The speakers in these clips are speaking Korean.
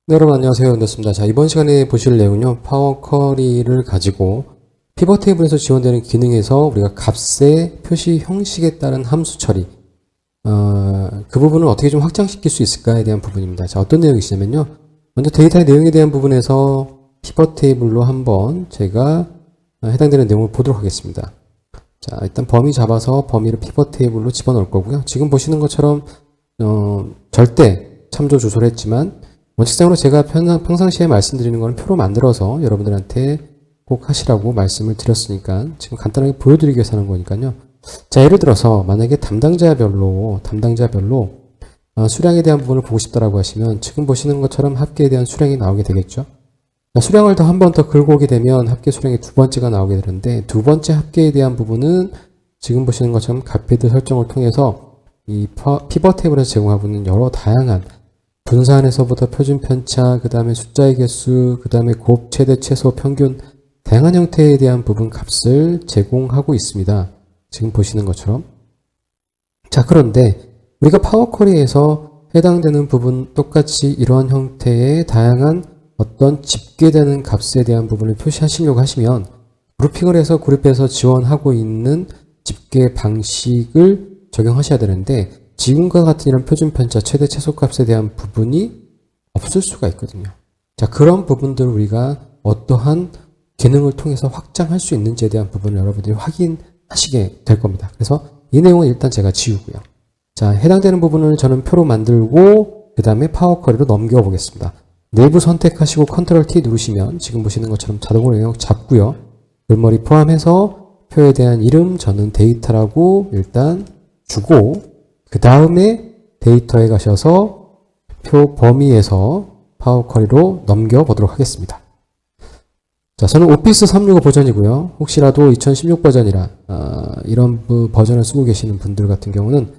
네, 여러분 안녕하세요. 반갑습니다. 자, 이번 시간에 보실 내용은요. 파워 쿼리를 가지고 피벗 테이블에서 지원되는 기능에서 우리가 값의 표시 형식에 따른 함수 처리 그 부분을 어떻게 좀 확장시킬 수 있을까에 대한 부분입니다. 자, 어떤 내용이시냐면요. 먼저 데이터의 내용에 대한 부분에서 피벗 테이블로 한번 제가 해당되는 내용을 보도록 하겠습니다. 자, 일단 범위 잡아서 범위를 피벗 테이블로 집어넣을 거고요. 지금 보시는 것처럼 절대 참조 주소를 했지만 원칙상으로 제가 평상시에 말씀드리는 거는 표로 만들어서 여러분들한테 꼭 하시라고 말씀을 드렸으니까 지금 간단하게 보여드리기 위해서 하는 거니까요. 자, 예를 들어서 만약에 담당자별로 수량에 대한 부분을 보고 싶다라고 하시면 지금 보시는 것처럼 합계에 대한 수량이 나오게 되겠죠. 자, 수량을 더 한 번 더 긁어 오게 되면 합계 수량이 두 번째가 나오게 되는데 두 번째 합계에 대한 부분은 지금 보시는 것처럼 값필드 설정을 통해서 이 피벗 테이블에서 제공하고 있는 여러 다양한 분산에서부터 표준 편차, 그 다음에 숫자의 개수, 그 다음에 곱, 최대, 최소, 평균 다양한 형태에 대한 부분 값을 제공하고 있습니다. 지금 보시는 것처럼. 자, 그런데 우리가 파워 쿼리에서 해당되는 부분 똑같이 이러한 형태의 다양한 어떤 집계되는 값에 대한 부분을 표시하시려고 하시면 그룹핑을 해서 그룹에서 지원하고 있는 집계 방식을 적용하셔야 되는데 지금과 같은 이런 표준 편차, 최대 최소값에 대한 부분이 없을 수가 있거든요. 자, 그런 부분들을 우리가 어떠한 기능을 통해서 확장할 수 있는지에 대한 부분을 여러분들이 확인하시게 될 겁니다. 그래서 이 내용은 일단 제가 지우고요. 자, 해당되는 부분을 저는 표로 만들고 그 다음에 파워 쿼리로 넘겨 보겠습니다. 내부 선택하시고 컨트롤 T 누르시면 지금 보시는 것처럼 자동으로 영역 잡고요. 골머리 포함해서 표에 대한 이름 저는 데이터라고 일단 주고 그 다음에 데이터에 가셔서 표 범위에서 파워 쿼리로 넘겨보도록 하겠습니다. 자, 저는 오피스 365 버전이고요. 혹시라도 2016 버전이라 이런 버전을 쓰고 계시는 분들 같은 경우는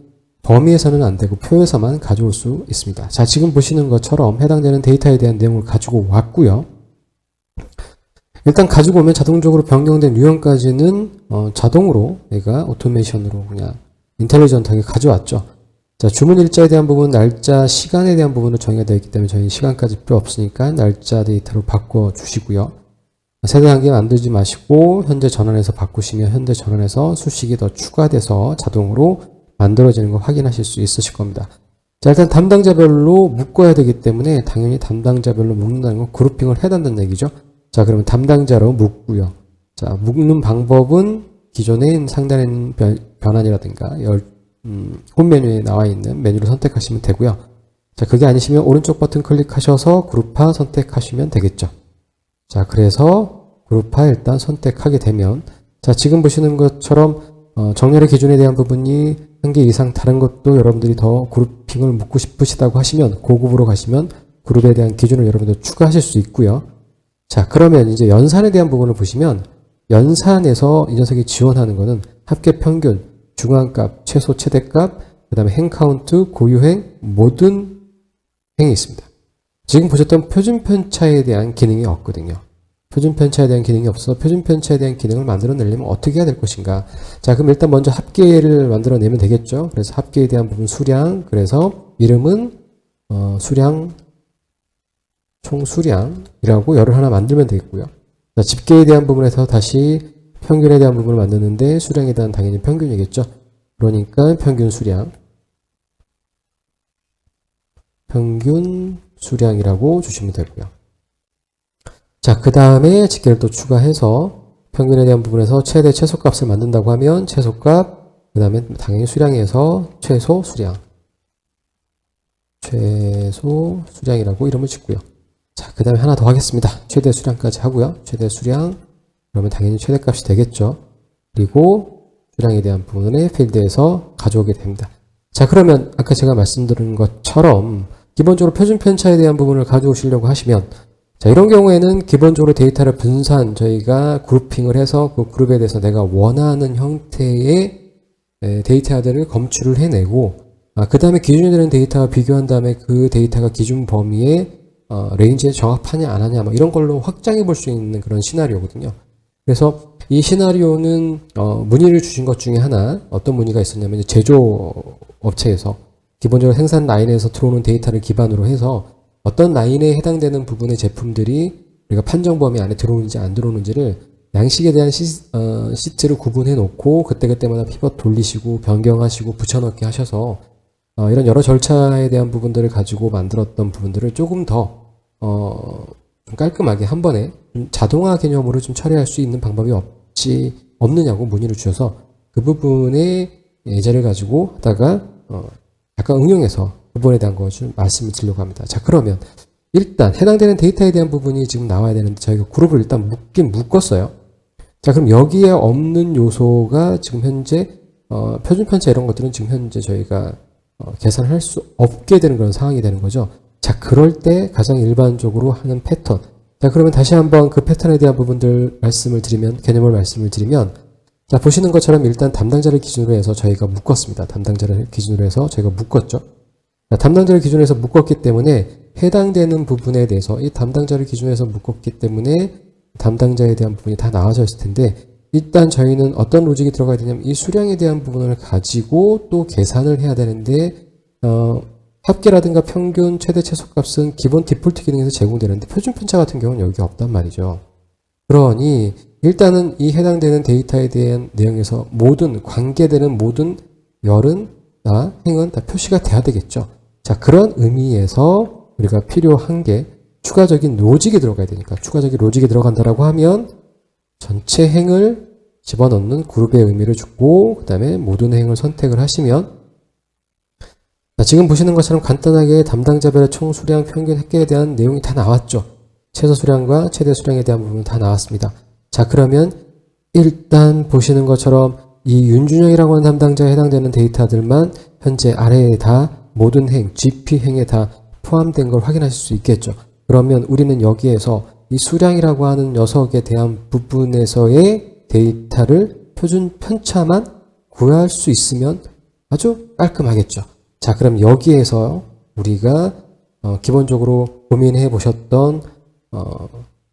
범위에서는 안 되고 표에서만 가져올 수 있습니다. 자, 지금 보시는 것처럼 해당되는 데이터에 대한 내용을 가지고 왔고요. 일단 가지고 오면 자동적으로 변경된 유형까지는 자동으로 내가 오토메이션으로 그냥 인텔리전트하게 가져왔죠. 자, 주문 일자에 대한 부분, 날짜, 시간에 대한 부분은 정의가 되어 있기 때문에 저희 시간까지 필요 없으니까 날짜 데이터로 바꿔주시고요. 세대 단계 만들지 마시고 현재 전환해서 바꾸시면 현재 전환해서 수식이 더 추가돼서 자동으로 만들어지는 거 확인하실 수 있으실 겁니다. 자, 일단 담당자별로 묶어야 되기 때문에 당연히 담당자별로 묶는다는 건 그룹핑을 해야 된다는 얘기죠. 자, 그러면 담당자로 묶고요. 자, 묶는 방법은 기존에 상단에 있는 변환이라든가 홈 메뉴에 나와 있는 메뉴를 선택하시면 되고요. 자, 그게 아니시면 오른쪽 버튼 클릭하셔서 그룹화 선택하시면 되겠죠. 자, 그래서 그룹화 일단 선택하게 되면 자, 지금 보시는 것처럼 정렬의 기준에 대한 부분이 한 개 이상 다른 것도 여러분들이 더 그룹핑을 묶고 싶으시다고 하시면 고급으로 가시면 그룹에 대한 기준을 여러분들 추가하실 수 있고요. 자, 그러면 이제 연산에 대한 부분을 보시면 연산에서 이 녀석이 지원하는 거는 합계 평균, 중앙값, 최소, 최대값, 그 다음에 행 카운트, 고유행, 모든 행이 있습니다. 지금 보셨던 표준 편차에 대한 기능이 없거든요. 표준 편차에 대한 기능이 없어 표준 편차에 대한 기능을 만들어내려면 어떻게 해야 될 것인가. 자, 그럼 일단 먼저 합계를 만들어내면 되겠죠. 그래서 합계에 대한 부분 수량, 그래서 이름은 수량, 총수량이라고 열을 하나 만들면 되겠고요. 자, 집계에 대한 부분에서 다시 평균에 대한 부분을 만드는데 수량에 대한 당연히 평균이겠죠. 그러니까 평균 수량이라고 주시면 되고요. 자, 그 다음에 집계를 또 추가해서 평균에 대한 부분에서 최대 최소값을 만든다고 하면 최소값, 그 다음에 당연히 수량에서 최소 수량이라고 이름을 짓고요. 자, 그 다음에 하나 더 하겠습니다. 최대 수량까지 하고요. 최대 수량, 그러면 당연히 최대값이 되겠죠. 그리고 수량에 대한 부분을 필드에서 가져오게 됩니다. 자, 그러면 아까 제가 말씀드린 것처럼 기본적으로 표준 편차에 대한 부분을 가져오시려고 하시면 자, 이런 경우에는 기본적으로 데이터를 저희가 그룹핑을 해서 그 그룹에 대해서 내가 원하는 형태의 데이터들을 검출을 해내고 그 다음에 기준이 되는 데이터와 비교한 다음에 그 데이터가 기준 범위에 레인지에 적합하냐 안 하냐 뭐 이런 걸로 확장해 볼 수 있는 그런 시나리오거든요. 그래서 이 시나리오는 문의를 주신 것 중에 하나 어떤 문의가 있었냐면 제조업체에서 기본적으로 생산 라인에서 들어오는 데이터를 기반으로 해서 어떤 라인에 해당되는 부분의 제품들이 우리가 판정 범위 안에 들어오는지 안 들어오는지를 양식에 대한 시트를 구분해 놓고 그때그때마다 피벗 돌리시고 변경하시고 붙여넣기 하셔서 이런 여러 절차에 대한 부분들을 가지고 만들었던 부분들을 조금 더 좀 깔끔하게 한 번에 좀 자동화 개념으로 좀 처리할 수 있는 방법이 없느냐고 문의를 주셔서 그 부분의 예제를 가지고 하다가 약간 응용해서 그 부분에 대한 거 좀 말씀을 드리려고 합니다. 자, 그러면 일단 해당되는 데이터에 대한 부분이 지금 나와야 되는데 저희가 그룹을 일단 묶었어요. 자, 그럼 여기에 없는 요소가 지금 현재 표준 편차 이런 것들은 지금 현재 저희가 계산을 할 수 없게 되는 그런 상황이 되는 거죠. 자, 그럴 때 가장 일반적으로 하는 패턴. 자, 그러면 다시 한번 그 패턴에 대한 부분들 개념을 말씀을 드리면, 자, 보시는 것처럼 일단 담당자를 기준으로 해서 저희가 묶었습니다. 담당자를 기준으로 해서 저희가 묶었죠. 자, 담당자를 기준으로 해서 묶었기 때문에 해당되는 부분에 대해서 이 담당자를 기준으로 해서 묶었기 때문에 담당자에 대한 부분이 다 나와져 있을 텐데, 일단 저희는 어떤 로직이 들어가야 되냐면 이 수량에 대한 부분을 가지고 또 계산을 해야 되는데, 합계라든가 평균, 최대, 최소값은 기본 디폴트 기능에서 제공되는데 표준 편차 같은 경우는 여기 없단 말이죠. 그러니 일단은 이 해당되는 데이터에 대한 내용에서 관계되는 모든 열은 행은 다 표시가 돼야 되겠죠. 자, 그런 의미에서 우리가 필요한 게 추가적인 로직이 들어가야 되니까 추가적인 로직이 들어간다라고 하면 전체 행을 집어넣는 그룹의 의미를 주고 그 다음에 모든 행을 선택을 하시면 자, 지금 보시는 것처럼 간단하게 담당자별의 총 수량, 평균, 합계에 대한 내용이 다 나왔죠. 최소 수량과 최대 수량에 대한 부분은 다 나왔습니다. 자, 그러면 일단 보시는 것처럼 이 윤준영이라고 하는 담당자에 해당되는 데이터들만 현재 아래에 다 모든 행, GP 행에 다 포함된 걸 확인하실 수 있겠죠. 그러면 우리는 여기에서 이 수량이라고 하는 녀석에 대한 부분에서의 데이터를 표준 편차만 구할 수 있으면 아주 깔끔하겠죠. 자, 그럼 여기에서 우리가 기본적으로 고민해 보셨던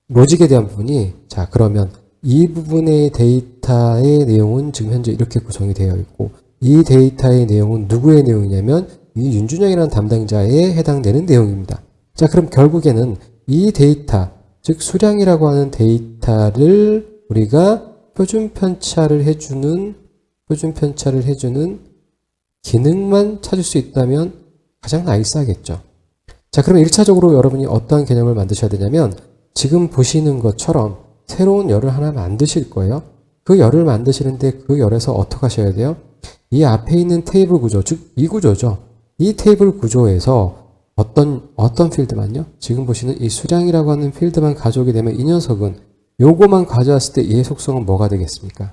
로직에 대한 부분이, 자, 그러면 이 부분의 데이터의 내용은 지금 현재 이렇게 구성이 되어 있고 이 데이터의 내용은 누구의 내용이냐면 이 윤준영이라는 담당자에 해당되는 내용입니다. 자, 그럼 결국에는 이 데이터, 즉 수량이라고 하는 데이터를 우리가 표준 편차를 해주는 기능만 찾을 수 있다면 가장 나이스하겠죠. 자, 그러면 1차적으로 여러분이 어떠한 개념을 만드셔야 되냐면 지금 보시는 것처럼 새로운 열을 하나 만드실 거예요. 그 열을 만드시는데 그 열에서 어떻게 하셔야 돼요? 이 앞에 있는 테이블 구조, 즉 이 구조죠. 이 테이블 구조에서 어떤 필드만요? 지금 보시는 이 수량이라고 하는 필드만 가져오게 되면 이 녀석은 요거만 가져왔을 때 얘의 속성은 뭐가 되겠습니까?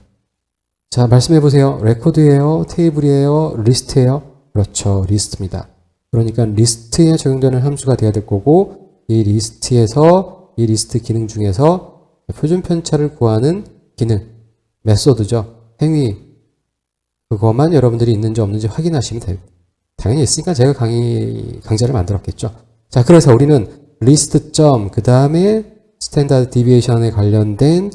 자, 말씀해 보세요. 레코드예요? 테이블이에요? 리스트예요? 그렇죠. 리스트입니다. 그러니까 리스트에 적용되는 함수가 돼야 될 거고 이 리스트 기능 중에서 표준 편차를 구하는 기능, 메소드죠. 행위, 그것만 여러분들이 있는지 없는지 확인하시면 됩니다. 당연히 있으니까 제가 강좌를 만들었겠죠. 자, 그래서 우리는 리스트 그 다음에 스탠다드 디비에이션에 관련된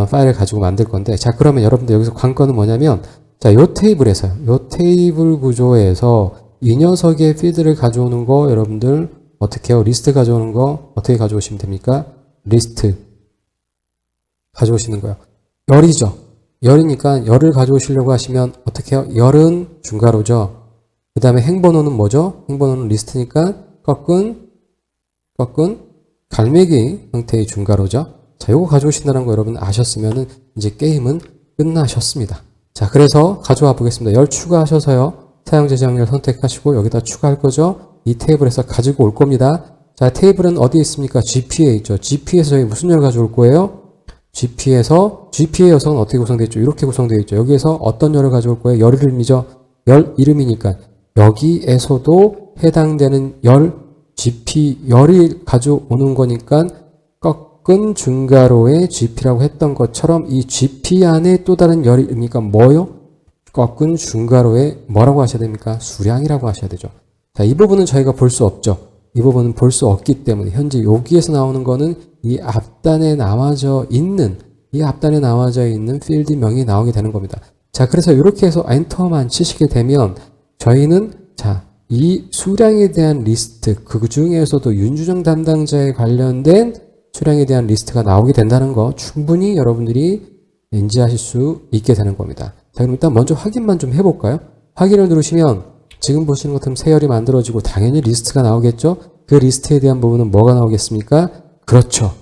파일을 가지고 만들 건데, 자, 그러면 여러분들 여기서 관건은 뭐냐면, 자, 요 테이블 구조에서 이 녀석의 필드를 가져오는 거 여러분들 어떻게 해요? 리스트 가져오는 거 어떻게 가져오시면 됩니까? 리스트 가져오시는 거예요. 열이죠. 열이니까 열을 가져오시려고 하시면 어떻게 해요? 열은 중괄호죠. 그 다음에 행번호는 뭐죠? 행번호는 리스트니까 꺾은 갈매기 형태의 중괄호죠. 자, 요거 가져오신다는 거 여러분 아셨으면은 이제 게임은 끝나셨습니다. 자, 그래서 가져와 보겠습니다. 열 추가하셔서요. 사용자 지정열 선택하시고 여기다 추가할 거죠. 이 테이블에서 가지고 올 겁니다. 자, 테이블은 어디에 있습니까? GP에 있죠. GP에서 저희 무슨 열 가져올 거예요? GP의 녀석은 어떻게 구성되어 있죠? 이렇게 구성되어 있죠. 여기에서 어떤 열을 가져올 거예요? 열 이름이죠. 열 이름이니까 여기에서도 해당되는 GP 열이 가져오는 거니까 꺾은 중괄호의 GP라고 했던 것처럼 이 GP 안에 또 다른 열이 있으니까 뭐요? 꺾은 중괄호의 뭐라고 하셔야 됩니까? 수량이라고 하셔야 되죠. 자, 이 부분은 저희가 볼 수 없죠. 이 부분은 볼 수 없기 때문에 현재 여기에서 나오는 거는 이 앞단에 나와져 있는 필드명이 나오게 되는 겁니다. 자, 그래서 이렇게 해서 엔터만 치시게 되면 저희는 자, 이 수량에 대한 리스트, 그 중에서도 윤주정 담당자에 관련된 수량에 대한 리스트가 나오게 된다는 거 충분히 여러분들이 인지하실 수 있게 되는 겁니다. 자, 그럼 일단 먼저 확인만 좀 해볼까요? 확인을 누르시면 지금 보시는 것처럼 세열이 만들어지고 당연히 리스트가 나오겠죠? 그 리스트에 대한 부분은 뭐가 나오겠습니까? 그렇죠.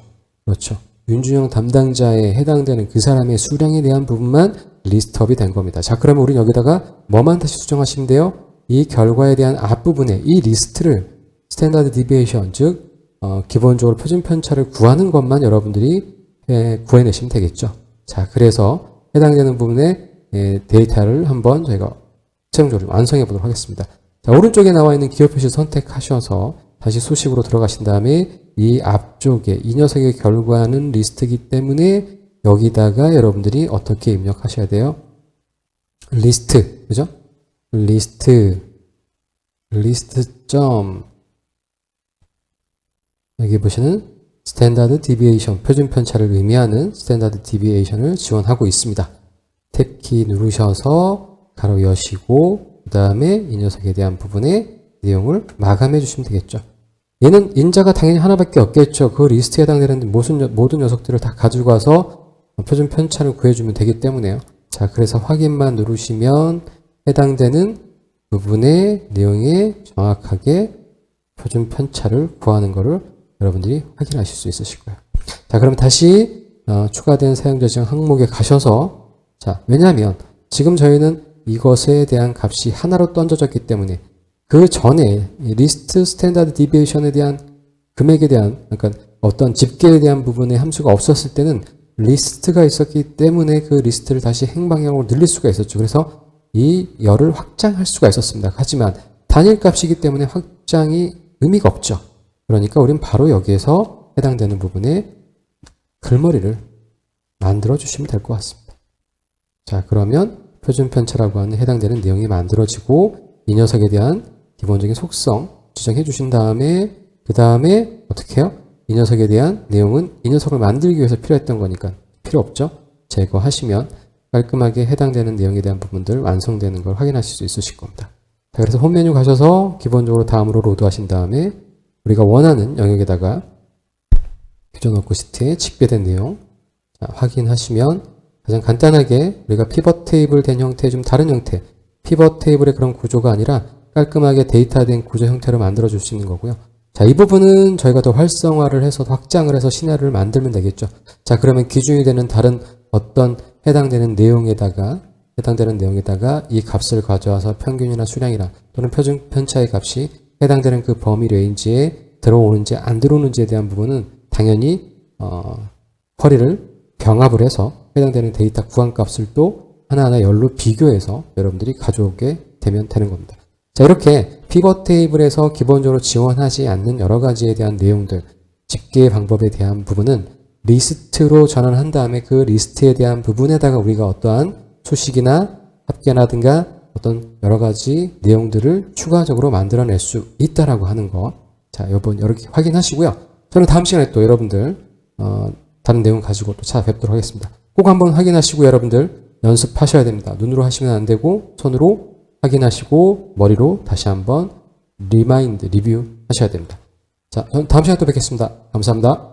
그렇죠. 윤준영 담당자에 해당되는 그 사람의 수량에 대한 부분만 리스트업이 된 겁니다. 자, 그러면 우리 여기다가 뭐만 다시 수정하시면 돼요? 이 결과에 대한 앞부분에 이 리스트를 스탠다드 디비에이션, 즉 기본적으로 표준 편차를 구하는 것만 여러분들이 구해내시면 되겠죠. 자, 그래서 해당되는 부분에 데이터를 한번 저희가 최종적으로 완성해 보도록 하겠습니다. 자, 오른쪽에 나와 있는 기호 표시 선택하셔서 다시 수식으로 들어가신 다음에 이 앞쪽에 이 녀석의 결과는 리스트이기 때문에 여기다가 여러분들이 어떻게 입력하셔야 돼요? 리스트, 그죠? 리스트 점 여기 보시는 스탠다드 디비에이션, 표준 편차를 의미하는 스탠다드 디비에이션을 지원하고 있습니다. 탭키 누르셔서 가로 여시고 그 다음에 이 녀석에 대한 부분의 내용을 마감해 주시면 되겠죠. 얘는 인자가 당연히 하나밖에 없겠죠. 그 리스트에 해당되는 모든 녀석들을 다 가지고 와서 표준 편차를 구해주면 되기 때문에요. 자, 그래서 확인만 누르시면 해당되는 부분의 내용에 정확하게 표준 편차를 구하는 것을 여러분들이 확인하실 수 있으실 거예요. 자, 그럼 다시 추가된 사용자 지정 항목에 가셔서, 자, 왜냐하면 지금 저희는 이것에 대한 값이 하나로 던져졌기 때문에 그 전에 리스트 스탠다드 디비에이션에 대한 금액에 대한, 그러니까 어떤 집계에 대한 부분의 함수가 없었을 때는 리스트가 있었기 때문에 그 리스트를 다시 행방향으로 늘릴 수가 있었죠. 그래서 이 열을 확장할 수가 있었습니다. 하지만 단일 값이기 때문에 확장이 의미가 없죠. 그러니까 우린 바로 여기에서 해당되는 부분에 글머리를 만들어 주시면 될 것 같습니다. 자, 그러면 표준 편차라고 하는 해당되는 내용이 만들어지고 이 녀석에 대한 기본적인 속성 지정해 주신 다음에 그 다음에 어떻게 해요? 이 녀석에 대한 내용은 이 녀석을 만들기 위해서 필요했던 거니까 필요 없죠. 제거하시면 깔끔하게 해당되는 내용에 대한 부분들 완성되는 걸 확인하실 수 있으실 겁니다. 자, 그래서 홈 메뉴 가셔서 기본적으로 다음으로 로드하신 다음에 우리가 원하는 영역에다가 규정 워크 시트에 집계된 내용 확인하시면 가장 간단하게 우리가 피벗 테이블 된 형태의 좀 다른 형태, 피벗 테이블의 그런 구조가 아니라 깔끔하게 데이터된 구조 형태로 만들어 줄 수 있는 거고요. 자, 이 부분은 저희가 더 활성화를 해서 확장을 해서 시나리오를 만들면 되겠죠. 자, 그러면 기준이 되는 다른 어떤 해당되는 내용에다가 이 값을 가져와서 평균이나 수량이나 또는 표준 편차의 값이 해당되는 그 범위 레인지에 들어오는지 안 들어오는지에 대한 부분은 당연히 쿼리를 병합을 해서 해당되는 데이터 구간값을 또 하나하나 열로 비교해서 여러분들이 가져오게 되면 되는 겁니다. 자, 이렇게 피벗 테이블에서 기본적으로 지원하지 않는 여러 가지에 대한 내용들, 집계 방법에 대한 부분은 리스트로 전환한 다음에 그 리스트에 대한 부분에다가 우리가 어떠한 수식이나 합계라든가 어떤 여러 가지 내용들을 추가적으로 만들어낼 수 있다라고 하는 거. 자, 여러분 이렇게 확인하시고요. 저는 다음 시간에 또 여러분들 다른 내용 가지고 또 찾아뵙도록 하겠습니다. 꼭 한번 확인하시고 여러분들 연습하셔야 됩니다. 눈으로 하시면 안 되고 손으로 확인하시고 머리로 다시 한번 리마인드, 리뷰 하셔야 됩니다. 자, 다음 시간에 또 뵙겠습니다. 감사합니다.